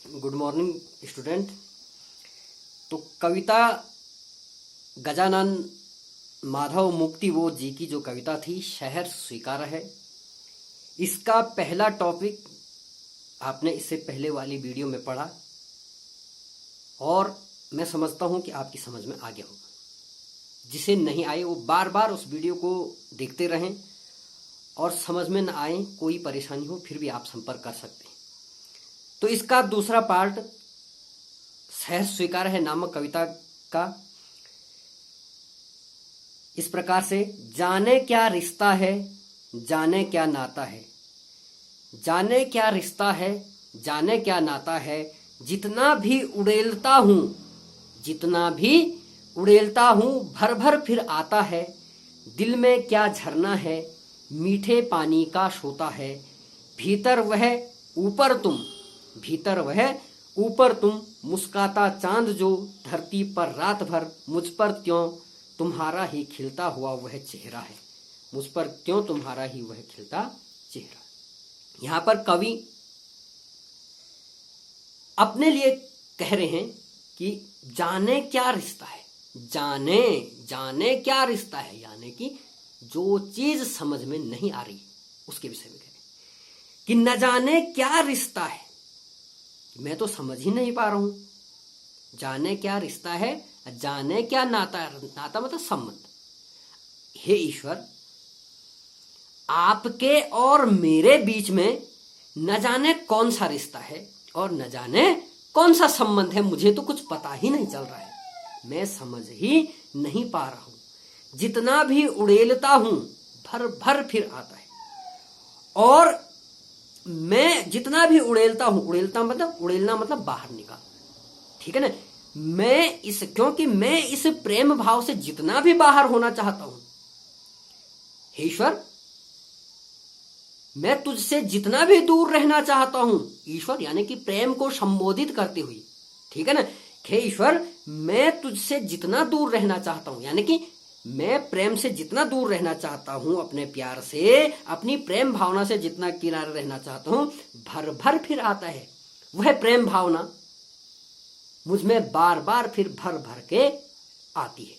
Good morning student. तो कविता गजानन माधव मुक्ति बोध जी की जो कविता थी शहर स्वीकार है, इसका पहला टॉपिक आपने इससे पहले वाली वीडियो में पढ़ा और मैं समझता हूं कि आपकी समझ में आ गया होगा। जिसे नहीं आए वो बार बार उस वीडियो को देखते रहें और समझ में न आए, कोई परेशानी हो फिर भी आप संपर्क कर सकते हैं। तो इसका दूसरा पार्ट शहर स्वीकार है नामक कविता का इस प्रकार से, जाने क्या रिश्ता है, जाने क्या नाता है, जाने क्या रिश्ता है, जाने क्या नाता है, जितना भी उड़ेलता हूं, जितना भी उड़ेलता हूं भर भर फिर आता है, दिल में क्या झरना है, मीठे पानी का सोता है, भीतर वह ऊपर तुम, भीतर वह ऊपर तुम, मुस्काता चांद जो धरती पर रात भर, मुझ पर क्यों तुम्हारा ही खिलता हुआ वह चेहरा है, मुझ पर क्यों तुम्हारा ही वह खिलता चेहरा। यहां पर कवि अपने लिए कह रहे हैं कि जाने क्या रिश्ता है, जाने जाने क्या रिश्ता है, यानी कि जो चीज समझ में नहीं आ रही उसके विषय में कह रहे हैं कि न जाने क्या रिश्ता है, मैं तो समझ ही नहीं पा रहा हूं। जाने क्या रिश्ता है, जाने क्या नाता, नाता मतलब संबंध। हे ईश्वर, आपके और मेरे बीच में न जाने कौन सा रिश्ता है और न जाने कौन सा संबंध है, मुझे तो कुछ पता ही नहीं चल रहा है, मैं समझ ही नहीं पा रहा हूं। जितना भी उड़ेलता हूं भर भर फिर आता है, और मैं जितना भी उड़ेलता हूं, उड़ेलता मतलब उड़ेलना मतलब बाहर निकाल, ठीक है ना। मैं क्योंकि मैं इस प्रेम भाव से जितना भी बाहर होना चाहता हूं, हे ईश्वर, मैं तुझसे जितना भी दूर रहना चाहता हूं, ईश्वर यानी कि प्रेम को संबोधित करते हुए, ठीक है ना। हे ईश्वर, मैं तुझसे जितना दूर रहना चाहता हूं, यानी कि मैं प्रेम से जितना दूर रहना चाहता हूं, अपने प्यार से, अपनी प्रेम भावना से जितना किनारे रहना चाहता हूं, भर भर फिर आता है वह प्रेम भावना, मुझमें बार बार फिर भर भर के आती है,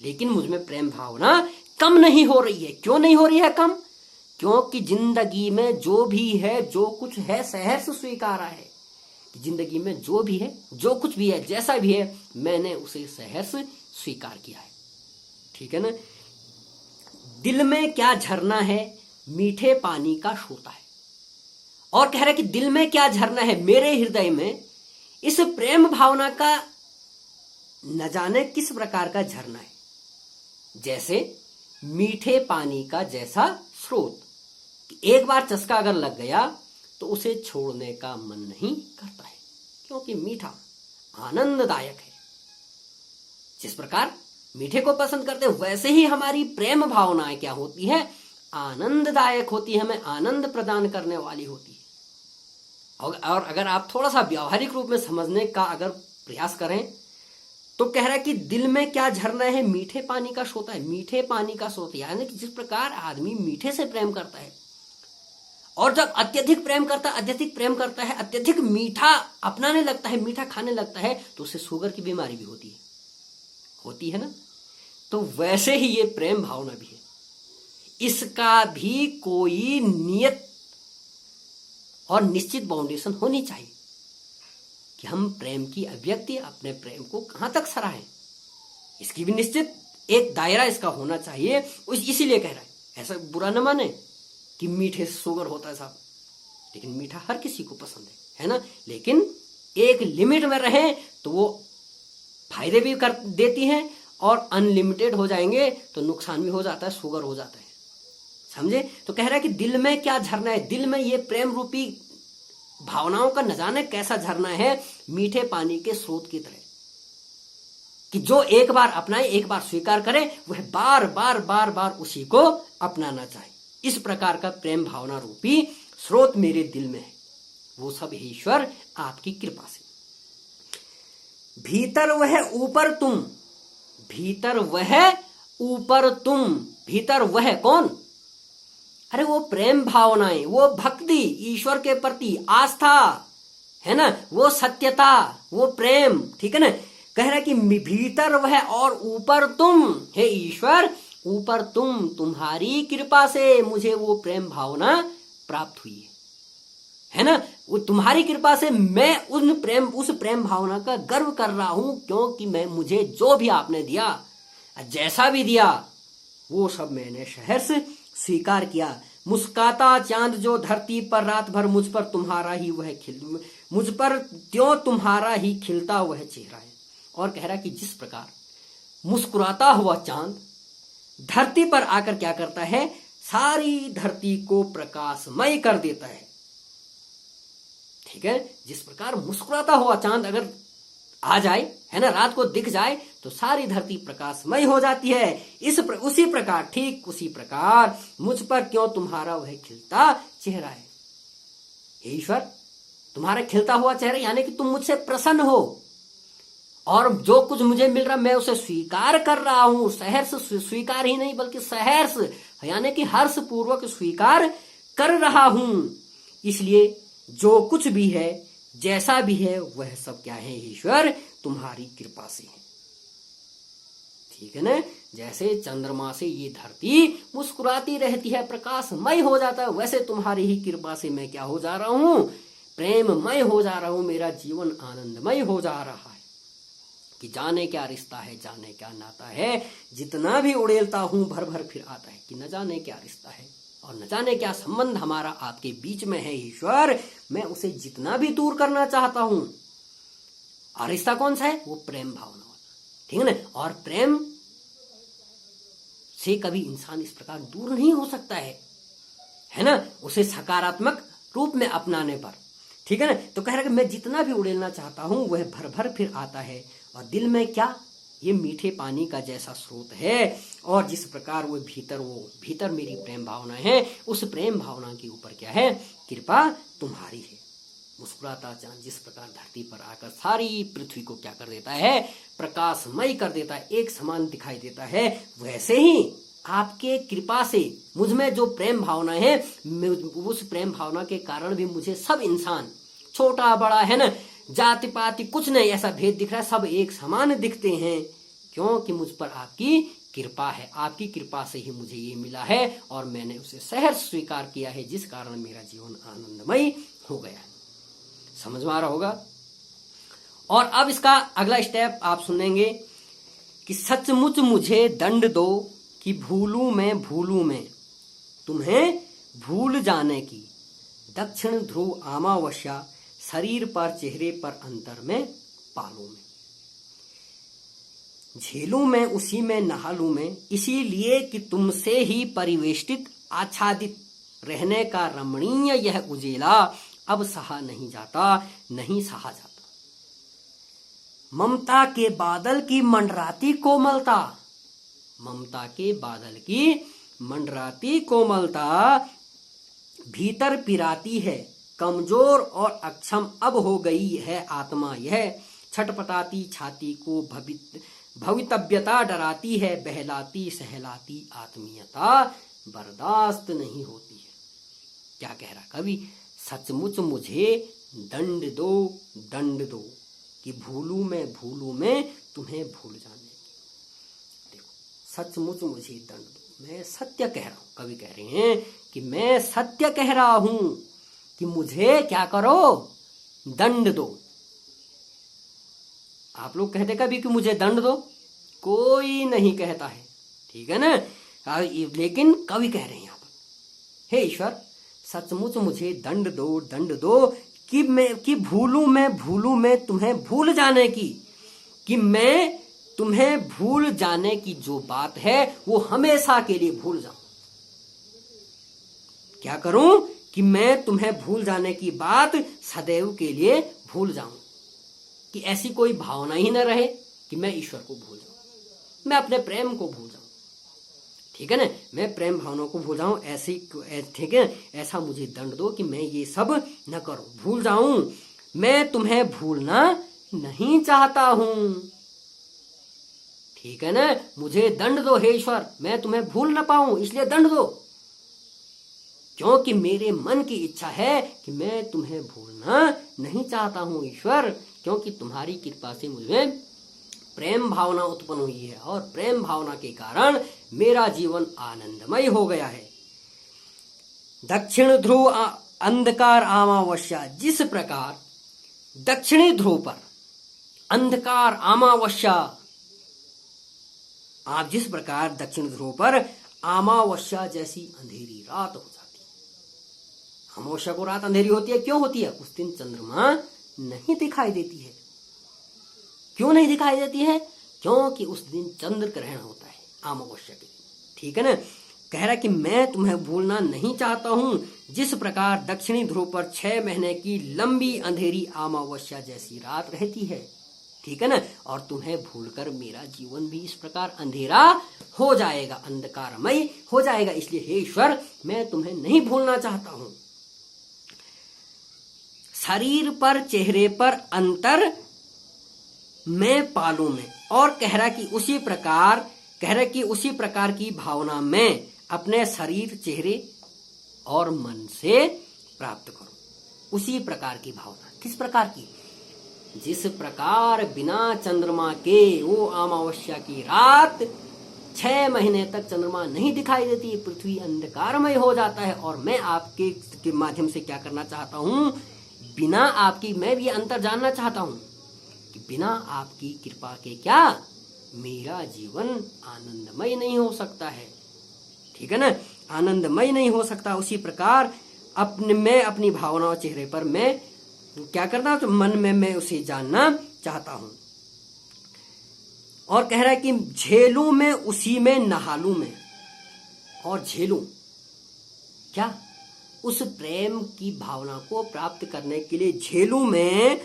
लेकिन मुझमें प्रेम भावना कम नहीं हो रही है। क्यों नहीं हो रही है कम? क्योंकि जिंदगी में जो भी है, जो कुछ है, सहर्ष स्वीकारा है। जिंदगी में जो भी है, जो कुछ भी है, जैसा भी है, मैंने उसे सहर्ष स्वीकार किया है, ठीक है ना। दिल में क्या झरना है, मीठे पानी का सोता है, और कह रहा है कि दिल में क्या झरना है, मेरे हृदय में इस प्रेम भावना का न जाने किस प्रकार का झरना है, जैसे मीठे पानी का जैसा स्रोत, कि एक बार चस्का अगर लग गया तो उसे छोड़ने का मन नहीं करता है, क्योंकि मीठा आनंददायक है। जिस प्रकार मीठे को पसंद करते हैं, वैसे ही हमारी प्रेम भावनाएं क्या होती है, आनंददायक होती है, हमें आनंद प्रदान करने वाली होती है। और अगर आप थोड़ा सा व्यावहारिक रूप में समझने का अगर प्रयास करें तो कह रहा है कि दिल में क्या झरना है, मीठे पानी का सोता है, मीठे पानी का सोता है, यानी कि जिस प्रकार आदमी मीठे से प्रेम करता है, और जब अत्यधिक प्रेम करता है, अत्यधिक प्रेम करता है, अत्यधिक मीठा अपनाने लगता है, मीठा खाने लगता है, तो उसे शुगर की बीमारी भी होती है ना। तो वैसे ही ये प्रेम भावना भी है, इसका भी कोई नियत और निश्चित बाउंडेशन होनी चाहिए कि हम प्रेम की अभिव्यक्ति, अपने प्रेम को कहां तक सराहें, इसकी भी निश्चित एक दायरा इसका होना चाहिए। इसीलिए कह रहा है, ऐसा बुरा न माने कि मीठे से शुगर होता है साहब, लेकिन मीठा हर किसी को पसंद है ना, लेकिन एक लिमिट में रहे तो वो फायदे भी कर देती हैं, और अनलिमिटेड हो जाएंगे तो नुकसान भी हो जाता है, शुगर हो जाता है, समझे। तो कह रहा है कि दिल में क्या झरना है, दिल में ये प्रेम रूपी भावनाओं का न जाने कैसा झरना है, मीठे पानी के स्रोत की तरह, कि जो एक बार अपनाए, एक बार स्वीकार करे, वह बार बार बार बार उसी को अपनाना चाहे। इस प्रकार का प्रेम भावना रूपी स्रोत मेरे दिल में है, वो सब ईश्वर आपकी कृपा से। भीतर वह ऊपर तुम, भीतर वह ऊपर तुम, भीतर वह कौन, अरे वो प्रेम भावनाएं, वो भक्ति, ईश्वर के प्रति आस्था, है ना, वो सत्यता, वो प्रेम, ठीक है ना। कह रहा कि भीतर वह और ऊपर तुम, हे ईश्वर, ऊपर तुम, तुम्हारी कृपा से मुझे वो प्रेम भावना प्राप्त हुई है ना। वो तुम्हारी कृपा से मैं उस प्रेम भावना का गर्व कर रहा हूं, क्योंकि मुझे जो भी आपने दिया, जैसा भी दिया, वो सब मैंने सहर्ष स्वीकार किया। मुस्काता चांद जो धरती पर रात भर, मुझ पर तुम्हारा ही वह मुझ पर त्यों तुम्हारा ही खिलता वह चेहरा है। और कह रहा कि जिस प्रकार मुस्कुराता हुआ चांद धरती पर आकर क्या करता है, सारी धरती को प्रकाशमय कर देता है, ठीक है। जिस प्रकार मुस्कुराता हुआ चांद अगर आ जाए, है ना, रात को दिख जाए, तो सारी धरती प्रकाशमय हो जाती है। उसी प्रकार, ठीक उसी प्रकार मुझ पर क्यों तुम्हारा वह खिलता चेहरा है। ईश्वर, तुम्हारा खिलता हुआ चेहरा यानी कि तुम मुझसे प्रसन्न हो, और जो कुछ मुझे मिल रहा मैं उसे स्वीकार कर रहा हूं। सहर्ष स्वीकार ही नहीं बल्कि सहर्ष यानी कि हर्ष पूर्वक स्वीकार कर रहा हूं। इसलिए जो कुछ भी है, जैसा भी है, वह सब क्या है ईश्वर, तुम्हारी कृपा से है, ठीक है ना। जैसे चंद्रमा से ये धरती मुस्कुराती रहती है, प्रकाशमय हो जाता है, वैसे तुम्हारी ही कृपा से मैं क्या हो जा रहा हूं, प्रेममय हो जा रहा हूं, मेरा जीवन आनंदमय हो जा रहा है। कि जाने क्या रिश्ता है, जाने क्या नाता है, जितना भी उड़ेलता हूं भर भर फिर आता है। कि न जाने क्या रिश्ता है और न जाने क्या संबंध हमारा आपके बीच में है ईश्वर, मैं उसे जितना भी दूर करना चाहता हूं। और रिश्ता कौन सा है, वो प्रेम भावना वाला, ठीक है ना। और प्रेम से कभी इंसान इस प्रकार दूर नहीं हो सकता है ना, उसे सकारात्मक रूप में अपनाने पर, ठीक है ना। तो कह रहा है कि मैं जितना भी उड़ेलना चाहता हूं वह भर भर फिर आता है, और दिल में क्या, ये मीठे पानी का जैसा स्रोत है। और जिस प्रकार वो भीतर मेरी प्रेम भावना है, उस प्रेम भावना के ऊपर क्या है, कृपा तुम्हारी है। मुस्कुराता चांद जिस प्रकार धरती पर आकर सारी पृथ्वी को क्या कर देता है, प्रकाशमय कर देता है, एक समान दिखाई देता है, वैसे ही आपके कृपा से मुझ में जो प्रेम भावना है, उस प्रेम भावना के कारण भी मुझे सब इंसान, छोटा बड़ा, है ना, जाति पाति कुछ नहीं ऐसा भेद दिख रहा है, सब एक समान दिखते हैं, क्योंकि मुझ पर आपकी कृपा है। आपकी कृपा से ही मुझे ये मिला है, और मैंने उसे सहर्ष स्वीकार किया है, जिस कारण मेरा जीवन आनंदमय हो गया है। समझ में आ रहा होगा। और अब इसका अगला स्टेप आप सुनेंगे कि सचमुच मुझे दंड दो कि भूलूं मैं तुम्हें भूल जाने की, दक्षिण ध्रुव अमावस्या शरीर पर चेहरे पर अंतर में पालू में, झेलूं मैं उसी में नहा लूं मैं, इसीलिए कि तुमसे ही परिवेष्टित आच्छादित रहने का रमणीय यह उजेला अब सहा नहीं जाता, नहीं सहा जाता। ममता के बादल की मंडराती कोमलता, ममता के बादल की मंडराती कोमलता भीतर पिराती है, कमजोर और अक्षम अब हो गई है आत्मा यह, छटपटाती छाती को भवितव्यता डराती है, बहलाती सहलाती आत्मीयता बर्दाश्त नहीं होती है। क्या कह रहा कवि, सचमुच मुझे दंड दो कि भूलूं मैं तुम्हें भूल जाने की। देखो, सचमुच मुझे दंड दो, मैं सत्य कह रहा हूं, कवि कह रहे हैं कि मैं सत्य कह रहा हूं कि मुझे क्या करो, दंड दो। आप लोग कहते कभी कि मुझे दंड दो, कोई नहीं कहता है, ठीक है ना। लेकिन कवि कह रहे हैं यहां पर, हे ईश्वर, सचमुच मुझे दंड दो कि भूलूं मैं तुम्हें भूल जाने की, कि मैं तुम्हें भूल जाने की जो बात है वो हमेशा के लिए भूल जाऊं। क्या करूं कि मैं तुम्हें भूल जाने की बात सदैव के लिए भूल जाऊं, कि ऐसी कोई भावना ही न रहे कि मैं ईश्वर को भूल जाऊं, मैं अपने प्रेम को भूल जाऊं, ठीक है ना, मैं प्रेम भावना को भूल जाऊं, ऐसी, ठीक है, ऐसा मुझे दंड दो कि मैं ये सब न करूं, भूल जाऊं। मैं तुम्हें भूलना नहीं चाहता हूं, ठीक है ना, मुझे दंड दो हे ईश्वर, मैं तुम्हें भूल ना पाऊं, इसलिए दंड दो। क्योंकि मेरे मन की इच्छा है कि मैं तुम्हें भूलना नहीं चाहता हूँ ईश्वर, क्योंकि तुम्हारी कृपा से मुझे प्रेम भावना उत्पन्न हुई है और प्रेम भावना के कारण मेरा जीवन आनंदमय हो गया है। दक्षिण ध्रुव अंधकार अमावस्या, जिस प्रकार दक्षिणी ध्रुव पर अंधकार अमावस्या, आप जिस प्रकार दक्षिण ध्रुव पर अमावस्या जैसी अंधेरी रात हो जाती है। अमावस्या को रात अंधेरी होती है, क्यों होती है? उस दिन चंद्रमा नहीं दिखाई देती है। क्यों नहीं दिखाई देती है? क्योंकि उस दिन चंद्र ग्रहण होता है अमावस्या के दिन। ठीक है ना? कह रहा कि मैं तुम्हें भूलना नहीं चाहता हूं, जिस प्रकार दक्षिणी ध्रुव पर 6 महीने की लंबी अंधेरी अमावस्या जैसी रात रहती है। ठीक है ना? और तुम्हें भूलकर मेरा जीवन भी इस प्रकार अंधेरा हो जाएगा, अंधकारमय हो जाएगा। इसलिए हे ईश्वर, मैं तुम्हें नहीं भूलना चाहता हूं। शरीर पर चेहरे पर अंतर मैं पालू में, और कह रहा कि उसी प्रकार की भावना मैं अपने शरीर, चेहरे और मन से प्राप्त करूं। उसी प्रकार की भावना, किस प्रकार की? जिस प्रकार बिना चंद्रमा के वो अमावस्या की रात 6 महीने तक चंद्रमा नहीं दिखाई देती, पृथ्वी अंधकारमय हो जाता है, और मैं आपके माध्यम से क्या करना चाहता हूं? बिना आपकी, मैं भी अंतर जानना चाहता हूं कि बिना आपकी कृपा के क्या मेरा जीवन आनंदमय नहीं हो सकता है। ठीक है ना? आनंदमय नहीं हो सकता। उसी प्रकार मैं अपनी भावनाओं, चेहरे पर मैं क्या करता हूं? तो मन में मैं उसे जानना चाहता हूं। और कह रहा है कि झेलूं मैं उसी में, नहालूं मैं। और झेलूं क्या? उस प्रेम की भावना को प्राप्त करने के लिए झेलूं मैं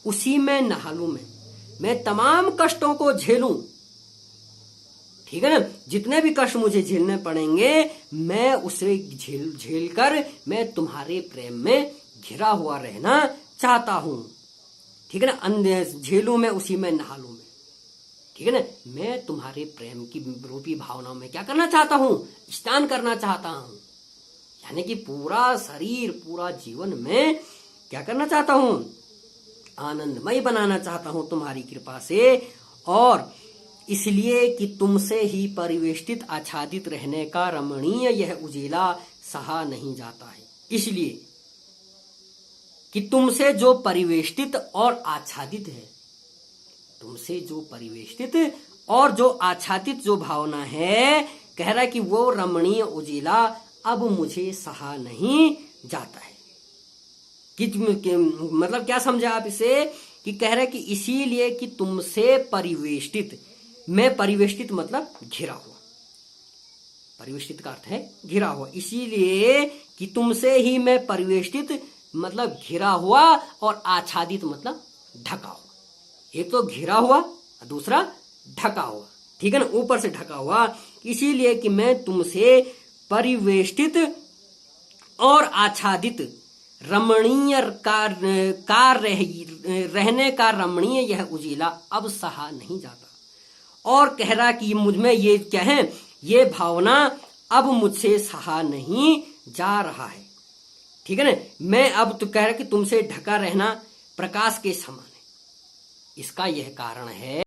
उसी में, नहालूं मैं तमाम कष्टों को झेलूं। ठीक है ना? जितने भी कष्ट मुझे झेलने पड़ेंगे, मैं उसे झेल कर मैं तुम्हारे प्रेम में घिरा हुआ रहना चाहता हूं। ठीक है ना? झेलूं मैं उसी में, नहालूं मैं। ठीक है ना? मैं तुम्हारे प्रेम की रूपी भावनाओं में क्या करना चाहता हूं? स्नान करना चाहता हूं। यानी कि पूरा शरीर, पूरा जीवन में क्या करना चाहता हूं? आनंदमय बनाना चाहता हूं तुम्हारी कृपा से। और इसलिए कि तुमसे ही परिवेष्टित, आच्छादित रहने का रमणीय यह उजिला सहा नहीं जाता है। इसलिए कि तुमसे जो परिवेष्टित और आच्छादित है, तुमसे जो परिवेष्टित और जो आच्छादित जो भावना है, कह रहा है कि वो रमणीय उजिला अब मुझे सहा नहीं जाता है। मतलब क्या समझे आप इसे? कि कह रहे कि इसीलिए कि तुमसे परिवेष्टित, मैं परिवेष्टित मतलब घिरा हुआ, परिवेष्टित का अर्थ है घिरा हुआ। इसीलिए कि तुमसे ही मैं परिवेष्टित मतलब घिरा हुआ, और आच्छादित मतलब ढका हुआ। एक तो घिरा हुआ, दूसरा ढका हुआ। ठीक है ना? ऊपर से ढका हुआ। इसीलिए कि मैं तुमसे परिवेष्टित और आच्छादित रमणीय रहने का रमणीय यह उजिला अब सहा नहीं जाता। और कह रहा कि मुझ में ये क्या है? ये भावना अब मुझसे सहा नहीं जा रहा है। ठीक है ना? मैं अब तो कह रहा कि तुमसे ढका रहना प्रकाश के समान है। इसका यह कारण है